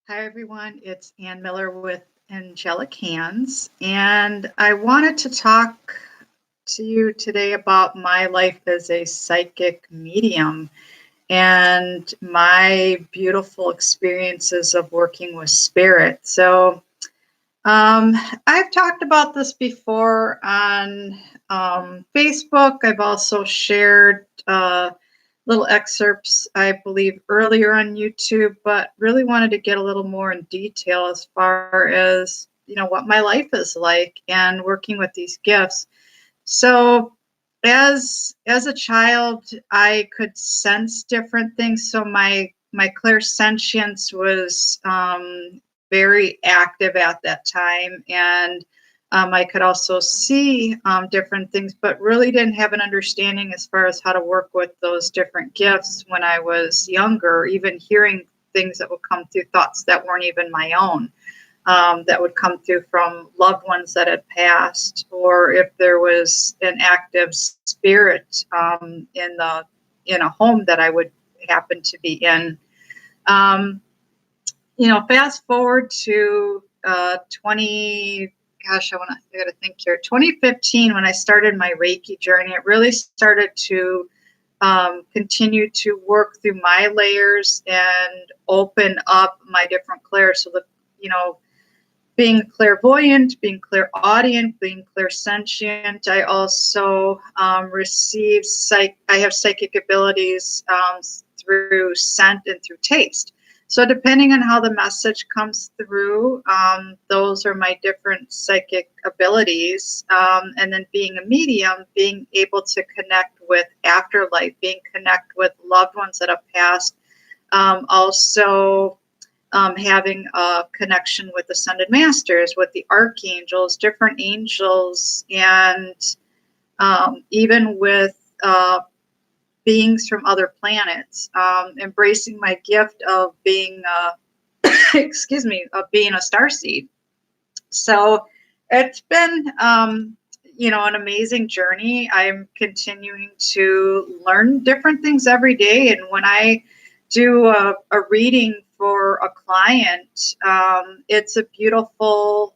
Hi, everyone. It's Ann Miller with Angelic Hands, and I wanted to talk to you today about my life as a psychic medium and my beautiful experiences of working with spirit. I've talked about this before on Facebook. I've also shared little excerpts, I believe, earlier on YouTube, but really wanted to get a little more in detail as far as, what my life is like and working with these gifts. So as a child, I could sense different things. So my clairsentience was very active at that time, and I could also see different things, but really didn't have an understanding as far as how to work with those different gifts when I was younger. Even hearing things that would come through, thoughts that weren't even my own, that would come through from loved ones that had passed, or if there was an active spirit in a home that I would happen to be in. Um, Fast forward to 20. Gosh, I got to think here. 2015, when I started my Reiki journey, it really started to continue to work through my layers and open up my different clairs. So being clairvoyant, being clairaudient, being clairsentient. I also receive I have psychic abilities through scent and through taste. So depending on how the message comes through, those are my different psychic abilities. And then being a medium, being able to connect with afterlife, being connect with loved ones that have passed. Also having a connection with ascended masters, with the archangels, different angels, and even with beings from other planets. Embracing my gift of being, excuse me, of being a starseed. So it's been, an amazing journey. I'm continuing to learn different things every day, and when I do a reading for a client, it's a beautiful,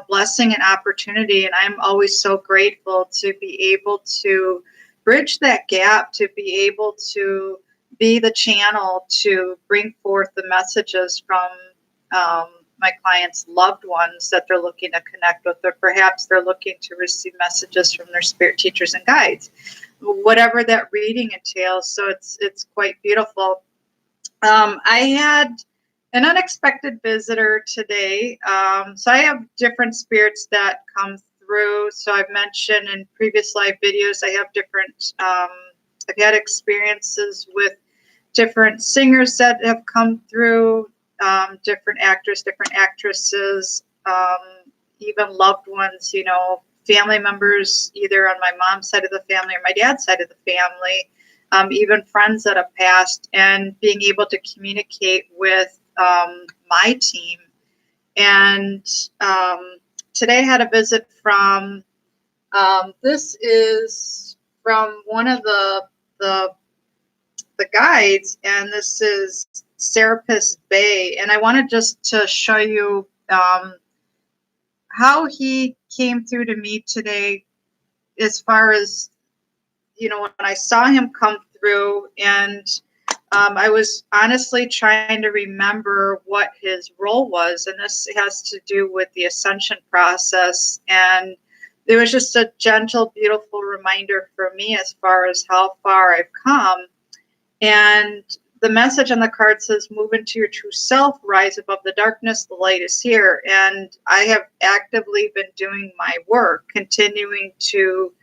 blessing and opportunity. And I'm always so grateful to be able to bridge that gap, to be able to be the channel to bring forth the messages from my clients' loved ones that they're looking to connect with, or perhaps they're looking to receive messages from their spirit teachers and guides, whatever that reading entails. So it's quite beautiful. I had an unexpected visitor today. So I have different spirits that come through. So I've mentioned in previous live videos, I have different, I've had experiences with different singers that have come through, different actors, different actresses, even loved ones, family members, either on my mom's side of the family or my dad's side of the family. Even friends that have passed, and being able to communicate with my team. And today I had a visit from, this is from one of the guides, and this is Serapis Bey. And I wanted just to show you how he came through to me today, as far as, when I saw him come through, and I was honestly trying to remember what his role was, and this has to do with the ascension process. And it was just a gentle, beautiful reminder for me as far as how far I've come. And the message on the card says, move into your true self, rise above the darkness, the light is here. And I have actively been doing my work, continuing to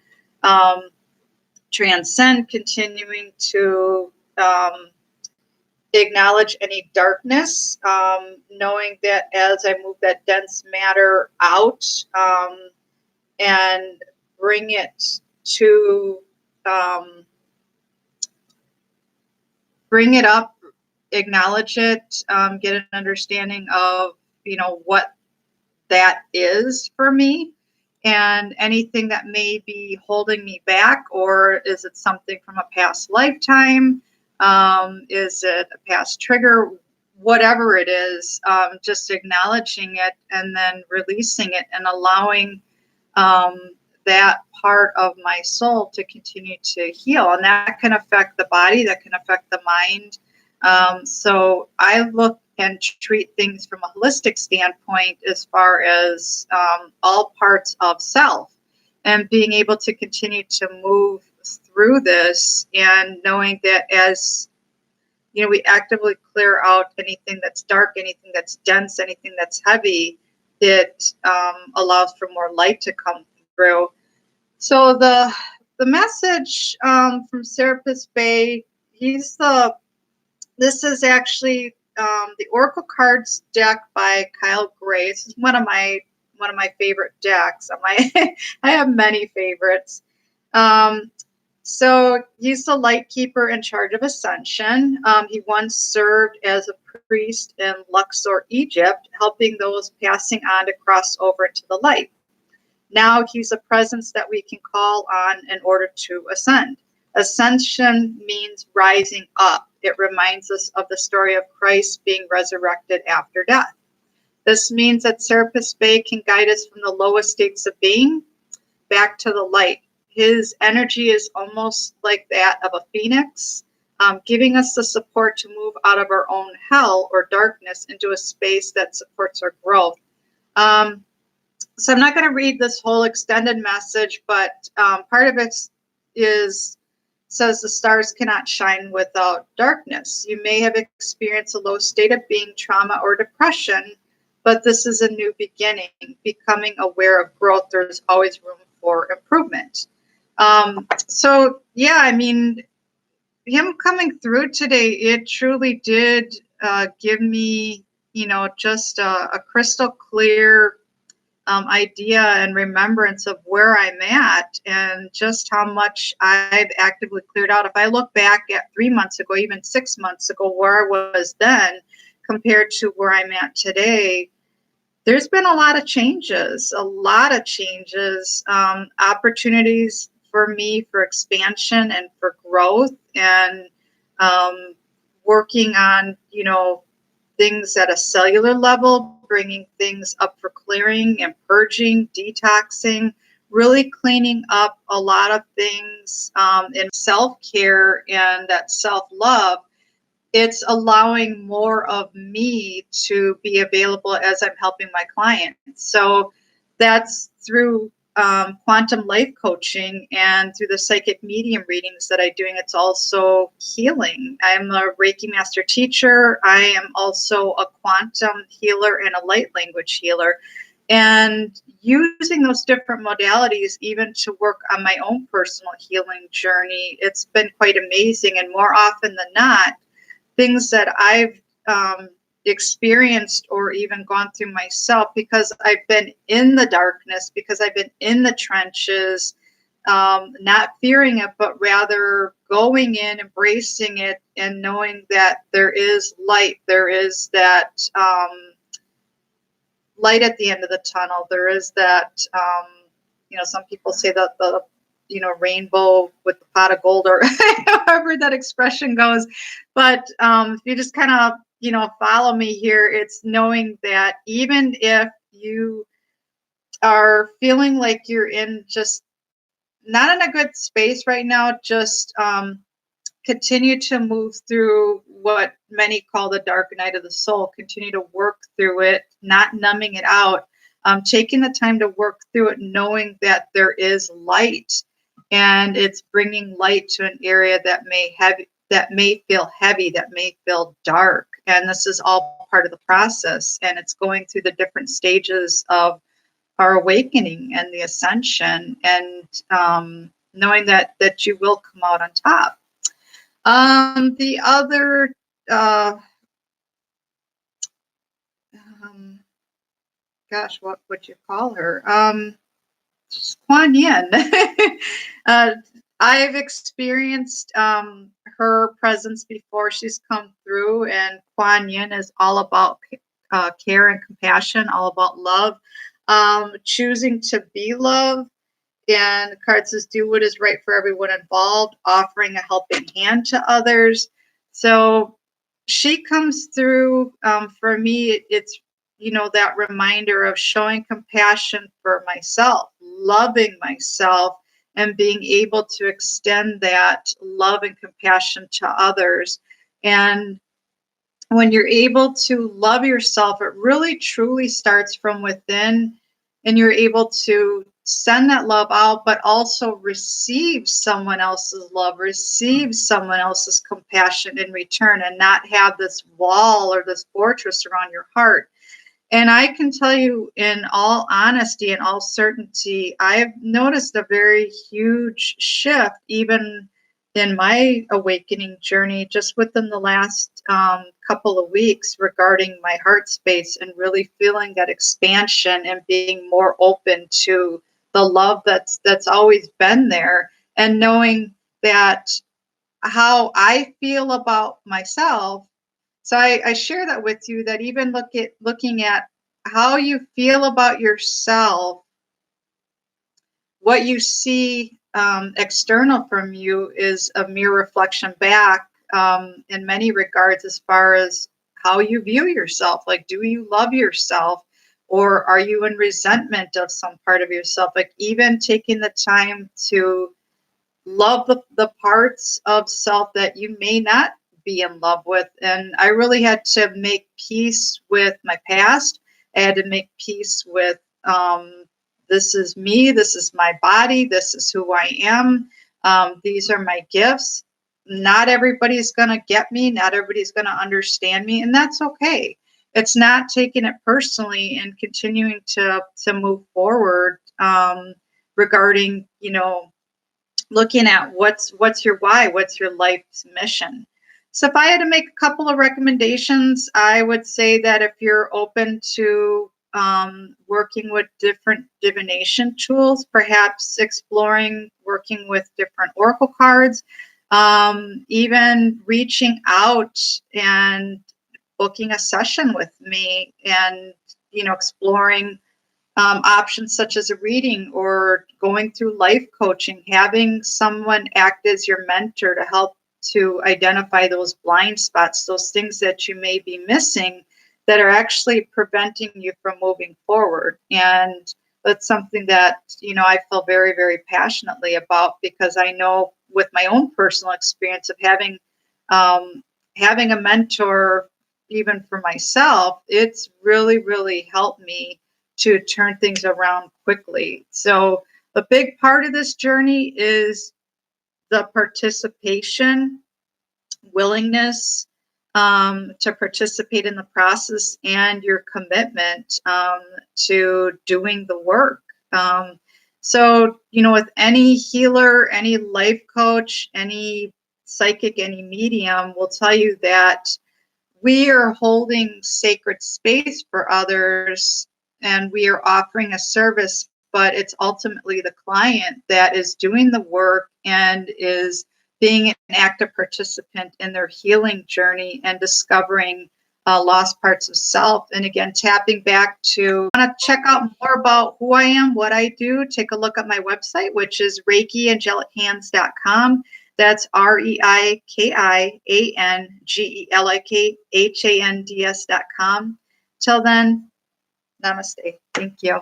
transcend, continuing to acknowledge any darkness, knowing that as I move that dense matter out, and bring it to, bring it up, acknowledge it, get an understanding of, what that is for me, and anything that may be holding me back, or is it something from a past lifetime? Is it a past trigger? whatever it is, just acknowledging it and then releasing it and allowing um, that part of my soul to continue to heal. And that can affect the body, that can affect the mind. So I look and treat things from a holistic standpoint as far as all parts of self and being able to continue to move through this and knowing that as we actively clear out anything that's dark, anything that's dense, anything that's heavy, it allows for more light to come through. So the message from Serapis Bey, this is actually the Oracle Cards deck by Kyle Gray. This is one of my favorite decks. I have many favorites. So he's the light keeper in charge of Ascension. He once served as a priest in Luxor, Egypt, helping those passing on to cross over into the light. Now he's a presence that we can call on in order to ascend. Ascension means rising up. It reminds us of the story of Christ being resurrected after death. This means that Serapis Bey can guide us from the lowest states of being back to the light. His energy is almost like that of a phoenix, giving us the support to move out of our own hell or darkness into a space that supports our growth. So I'm not going to read this whole extended message, but part of it says the stars cannot shine without darkness. You may have experienced a low state of being, trauma, or depression, but this is a new beginning. Becoming aware of growth, there's always room for improvement. So yeah, I mean, him coming through today, it truly did give me, just a crystal clear idea and remembrance of where I'm at and just how much I've actively cleared out. If I look back at 3 months ago, even 6 months ago, where I was then compared to where I'm at today, there's been a lot of changes, opportunities for me for expansion and for growth and working on, things at a cellular level, bringing things up for clearing and purging, detoxing, really cleaning up a lot of things in self-care and that self-love. It's allowing more of me to be available as I'm helping my clients. So that's through quantum life coaching and through the psychic medium readings that I'm doing. It's also healing. I'm a Reiki master teacher. I am also a quantum healer and a light language healer. And using those different modalities even to work on my own personal healing journey, it's been quite amazing. And more often than not, things that I've experienced or even gone through myself because I've been in the darkness, because I've been in the trenches, not fearing it, but rather going in, embracing it, and knowing that there is light. There is that light at the end of the tunnel. There is that, some people say that the rainbow with the pot of gold, or however that expression goes. But if you just kind of, follow me here, it's knowing that even if you are feeling like you're in just not in a good space right now, just continue to move through what many call the dark night of the soul. Continue to work through it, not numbing it out, taking the time to work through it, knowing that there is light. And it's bringing light to an area that may feel heavy, that may feel dark. And this is all part of the process. And it's going through the different stages of our awakening and the ascension, and knowing that you will come out on top. The other, what would you call her? Quan Yin. I've experienced her presence before. She's come through, and Quan Yin is all about care and compassion, all about love, choosing to be love. And the card says, do what is right for everyone involved, offering a helping hand to others. So she comes through for me. It's, that reminder of showing compassion for myself, loving myself, and being able to extend that love and compassion to others. And when you're able to love yourself, it really truly starts from within, and you're able to send that love out, but also receive someone else's love, receive someone else's compassion in return, and not have this wall or this fortress around your heart. And I can tell you, in all honesty and all certainty, I've noticed a very huge shift, even in my awakening journey, just within the last couple of weeks, regarding my heart space, and really feeling that expansion and being more open to the love that's always been there, and knowing that how I feel about myself. So I share that with you, that even looking at how you feel about yourself, what you see external from you is a mere reflection back, in many regards, as far as how you view yourself. Like, do you love yourself, or are you in resentment of some part of yourself? Like, even taking the time to love the parts of self that you may not be in love with. And I really had to make peace with my past. I had to make peace with, this is me, this is my body, this is who I am, these are my gifts. Not everybody's going to get me, not everybody's going to understand me, and that's okay. It's not taking it personally and continuing to move forward, regarding, looking at what's your why, what's your life's mission. So if I had to make a couple of recommendations, I would say that if you're open to working with different divination tools, perhaps exploring working with different oracle cards, even reaching out and booking a session with me, and exploring options such as a reading, or going through life coaching, having someone act as your mentor to help to identify those blind spots, those things that you may be missing that are actually preventing you from moving forward. And that's something that, I feel very, very passionately about, because I know with my own personal experience of having a mentor, even for myself, it's really, really helped me to turn things around quickly. So a big part of this journey is the participation, willingness to participate in the process, and your commitment to doing the work. So, with any healer, any life coach, any psychic, any medium will tell you that we are holding sacred space for others, and we are offering a service, but it's ultimately the client that is doing the work and is being an active participant in their healing journey and discovering lost parts of self. And again, tapping back to, want to check out more about who I am, what I do, take a look at my website, which is ReikiAngelichhands.com. That's ReikiAngelichhands.com. Till then, namaste. Thank you.